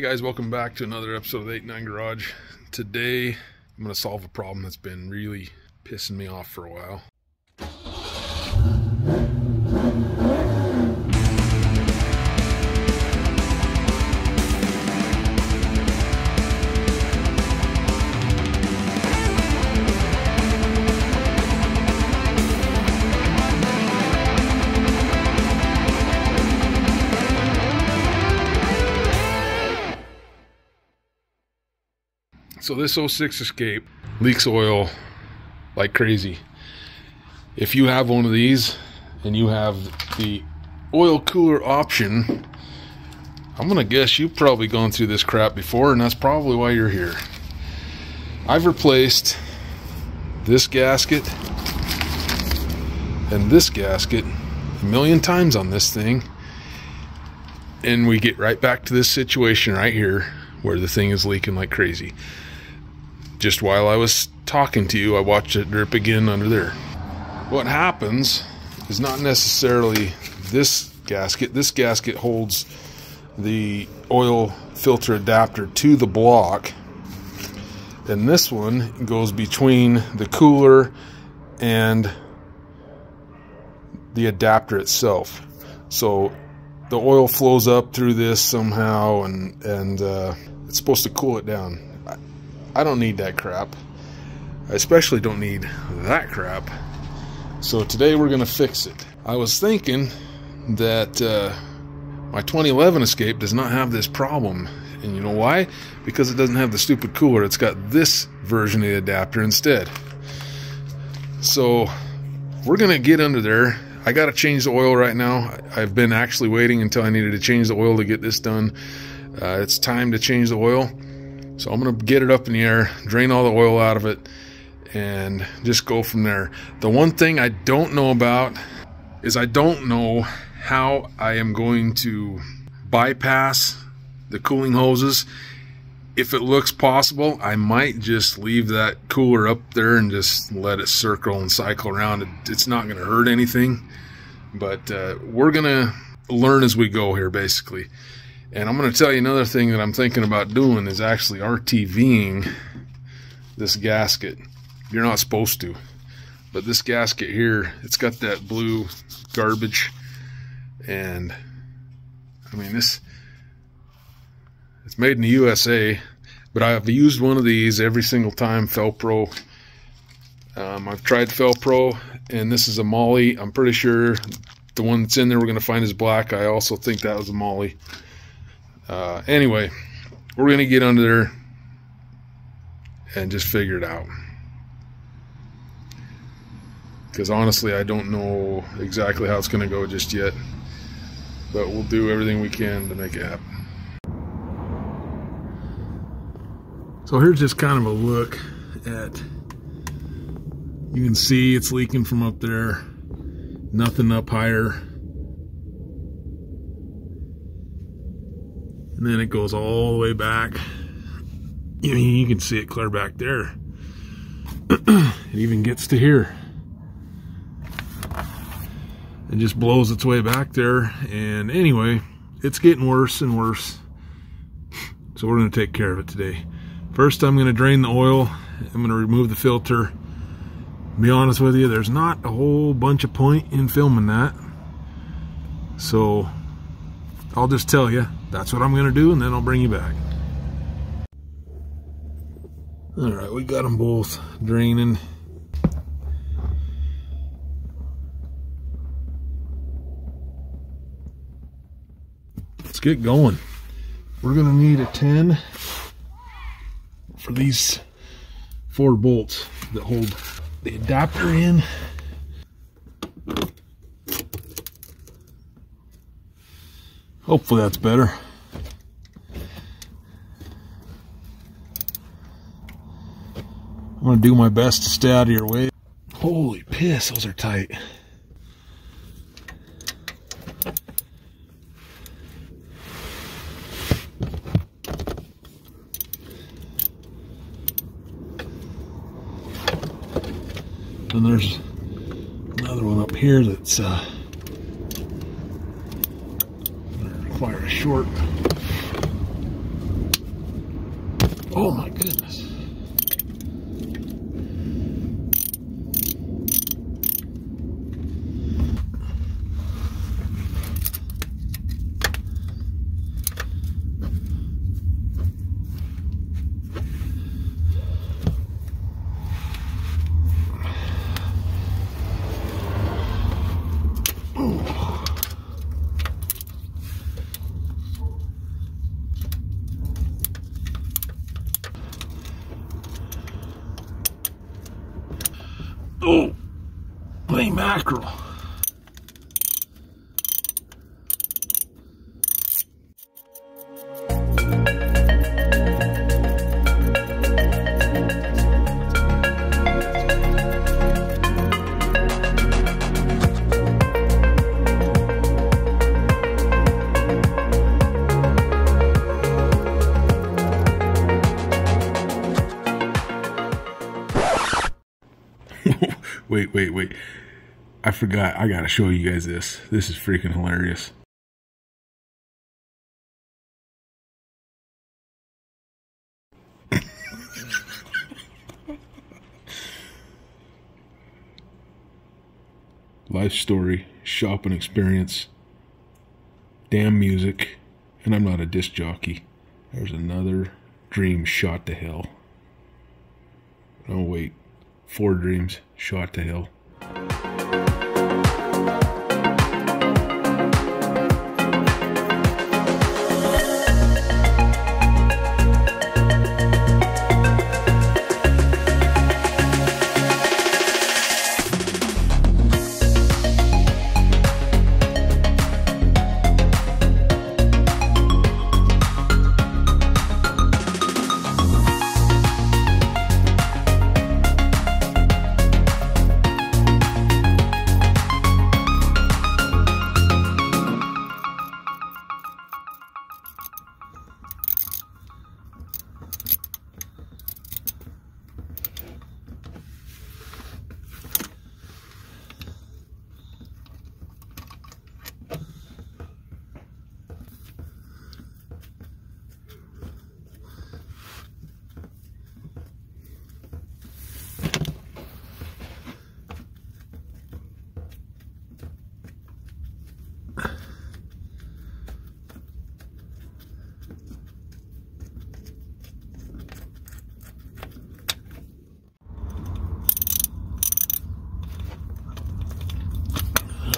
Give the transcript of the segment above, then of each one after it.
Hey guys, welcome back to another episode of 89 Garage. Today I'm going to solve a problem that's been really pissing me off for a while. So this 06 Escape leaks oil like crazy. If you have one of these and you have the oil cooler option, I'm gonna guess you've probably gone through this crap before, and that's probably why you're here. I've replaced this gasket and this gasket a million times on this thing, and we get right back to this situation right here where the thing is leaking like crazy. Just while I was talking to you, I watched it drip again under there. What happens is not necessarily this gasket. This gasket holds the oil filter adapter to the block, and this one goes between the cooler and the adapter itself. So the oil flows up through this somehow, and it's supposed to cool it down. I don't need that crap. I especially don't need that crap. So today we're gonna fix it. I was thinking that my 2011 Escape does not have this problem, and you know why? Because it doesn't have the stupid cooler. It's got this version of the adapter instead. So we're gonna get under there. I gotta change the oil right now. I've been actually waiting until I needed to change the oil to get this done. It's time to change the oil. So I'm going to get it up in the air, drain all the oil out of it, and just go from there. The one thing I don't know about is I don't know how I am going to bypass the cooling hoses. If it looks possible, I might just leave that cooler up there and just let it circle and cycle around. It's not going to hurt anything, but we're going to learn as we go here, basically. And I'm going to tell you another thing that I'm thinking about doing is actually RTVing this gasket. You're not supposed to, but this gasket here, it's got that blue garbage, and I mean, it's made in the USA, but I've used one of these every single time. Felpro. I've tried Felpro, and this is a Molly. I'm pretty sure the one that's in there we're going to find is black. I also think that was a Molly. Anyway, we're going to get under there and just figure it out. Because honestly, I don't know exactly how it's going to go just yet. But we'll do everything we can to make it happen. So here's just kind of a look at, you can see it's leaking from up there. Nothing up higher. And then it goes all the way back. You can see it clear back there. It even gets to here. It just blows its way back there. And anyway, it's getting worse and worse. So we're going to take care of it today. First, I'm going to drain the oil. I'm going to remove the filter. To be honest with you, there's not a whole bunch of point in filming that. So I'll just tell you, that's what I'm going to do, and then I'll bring you back. Alright, we got them both draining. Let's get going. We're going to need a 10 for these 4 bolts that hold the adapter in. Hopefully that's better. I'm going to do my best to stay out of your way. Holy piss, those are tight. Then there's another one up here that's require a short. Oh my goodness. Oh, plain mackerel. Wait. I forgot. I gotta show you guys this. This is freaking hilarious. Life story, shopping experience, damn music, and I'm not a disc jockey. There's another dream shot to hell. Oh wait, 4 dreams shot to hell.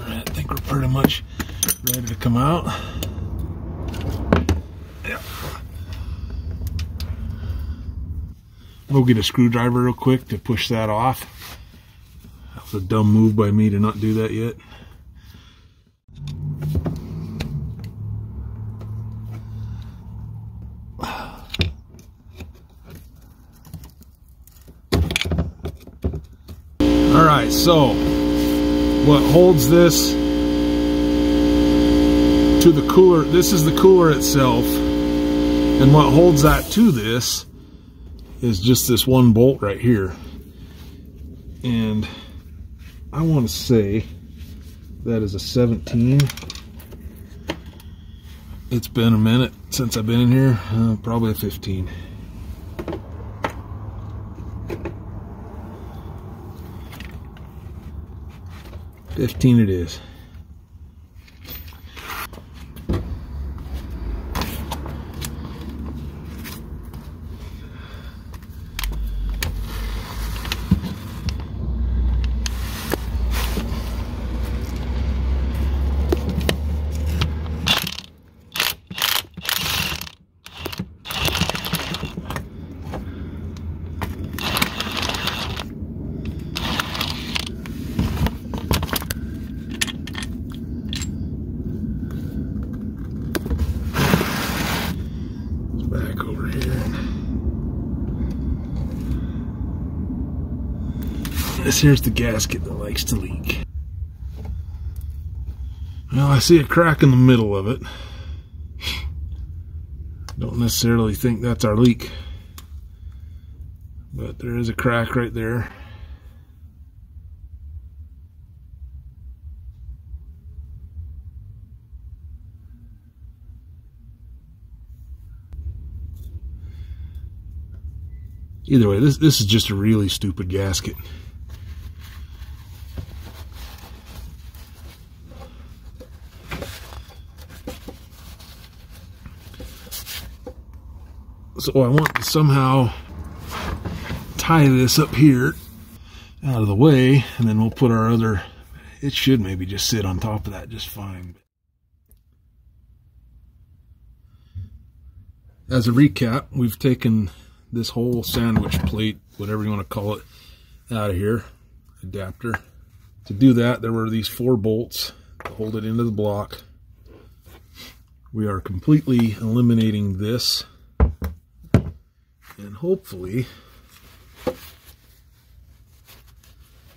I think we're pretty much ready to come out. Yeah. We'll get a screwdriver real quick to push that off. That was a dumb move by me to not do that yet. All right, so what holds this to the cooler, this is the cooler itself, and what holds that to this is just this one bolt right here. And I want to say that is a 17. It's been a minute since I've been in here, probably a 15. It is. Back over here. This here's the gasket that likes to leak. Well, I see a crack in the middle of it. Don't necessarily think that's our leak, but there is a crack right there. Either way, this is just a really stupid gasket. So I want to somehow tie this up here out of the way, and then we'll put our other, it should maybe just sit on top of that just fine. As a recap, we've taken this whole sandwich plate, whatever you want to call it, out of here, adapter. To do that, there were these 4 bolts to hold it into the block. We are completely eliminating this, and hopefully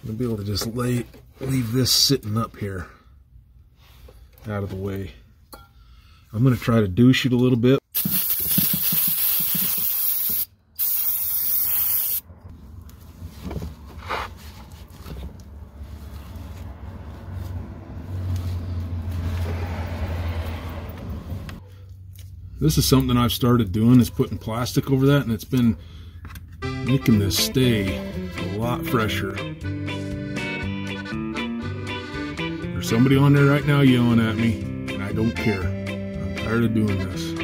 we'll be able to just leave this sitting up here out of the way. I'm going to try to douche it a little bit. This is something I've started doing, is putting plastic over that, and it's been making this stay a lot fresher. There's somebody on there right now yelling at me, and I don't care. I'm tired of doing this.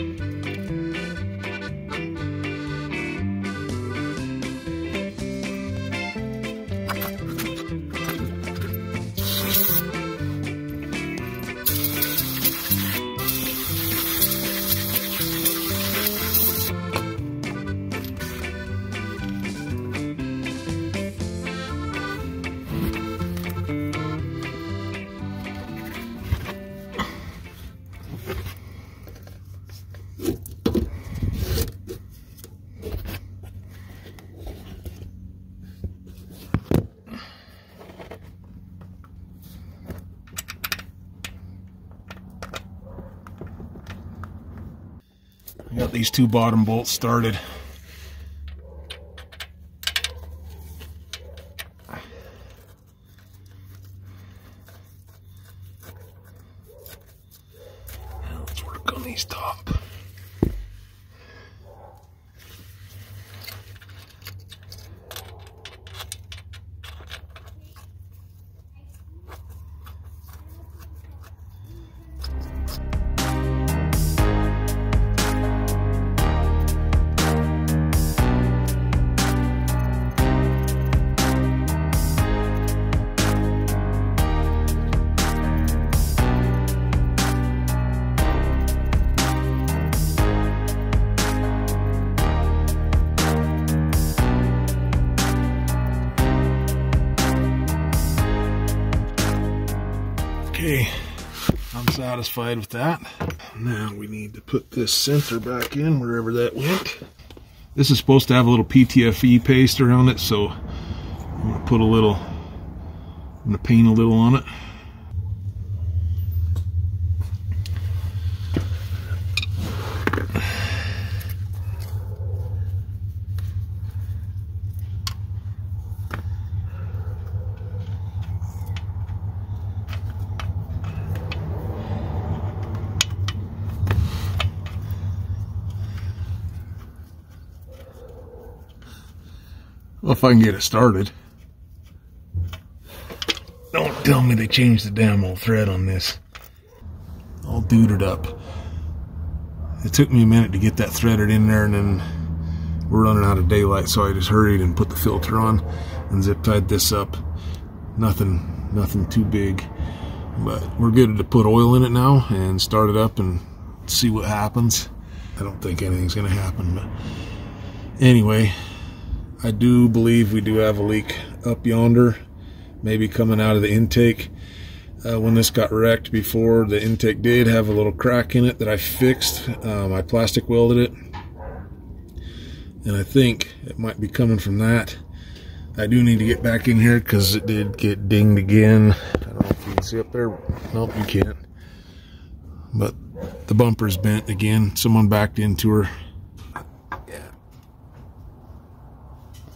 I got these 2 bottom bolts started. Now let's work on these top. Okay, I'm satisfied with that. Now we need to put this center back in wherever that went. This is supposed to have a little PTFE paste around it, so I'm gonna put a little, I'm gonna paint a little on it. Well, if I can get it started. Don't tell me they changed the damn old thread on this. All duded up. It took me a minute to get that threaded in there, and then we're running out of daylight, so I just hurried and put the filter on and zip tied this up. Nothing too big, but we're good to put oil in it now and start it up and see what happens. I don't think anything's gonna happen, but anyway, I do believe we do have a leak up yonder, maybe coming out of the intake. When this got wrecked before, the intake did have a little crack in it that I fixed. I plastic welded it, and I think it might be coming from that. I do need to get back in here because it did get dinged again. I don't know if you can see up there. Nope, you can't. But the bumper's bent again. Someone backed into her.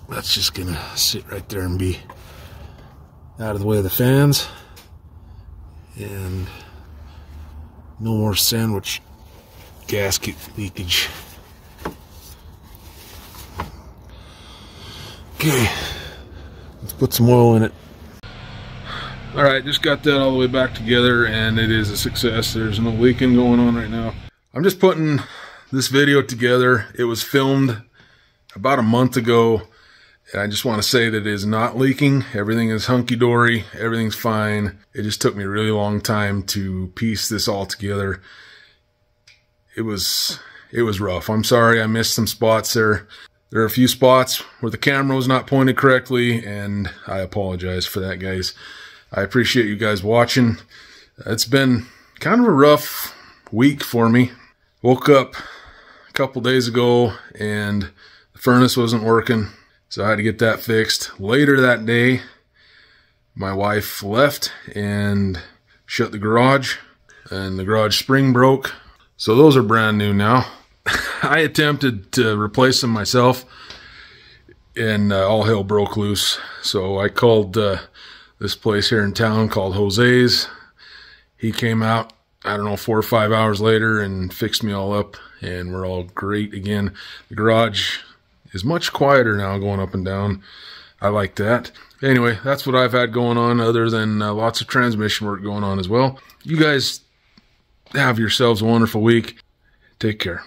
That's just gonna sit right there and be out of the way of the fans, and no more sandwich gasket leakage. Okay, let's put some oil in it. Alright, just got that all the way back together, and it is a success. There's no leaking going on right now. I'm just putting this video together. It was filmed about a month ago, and I just want to say that it is not leaking. Everything is hunky-dory. Everything's fine. It just took me a really long time to piece this all together. It was rough. I'm sorry I missed some spots there. There are a few spots where the camera was not pointed correctly, and I apologize for that, guys. I appreciate you guys watching. It's been kind of a rough week for me. Woke up a couple days ago and the furnace wasn't working, so I had to get that fixed. Later that day, my wife left and shut the garage, and the garage spring broke. So those are brand new now. I attempted to replace them myself, and all hell broke loose. So I called this place here in town called Jose's. He came out, I don't know, 4 or 5 hours later and fixed me all up, and we're all great again. The garage is much quieter now going up and down. I like that. Anyway, that's what I've had going on, other than lots of transmission work going on as well. You guys have yourselves a wonderful week. Take care.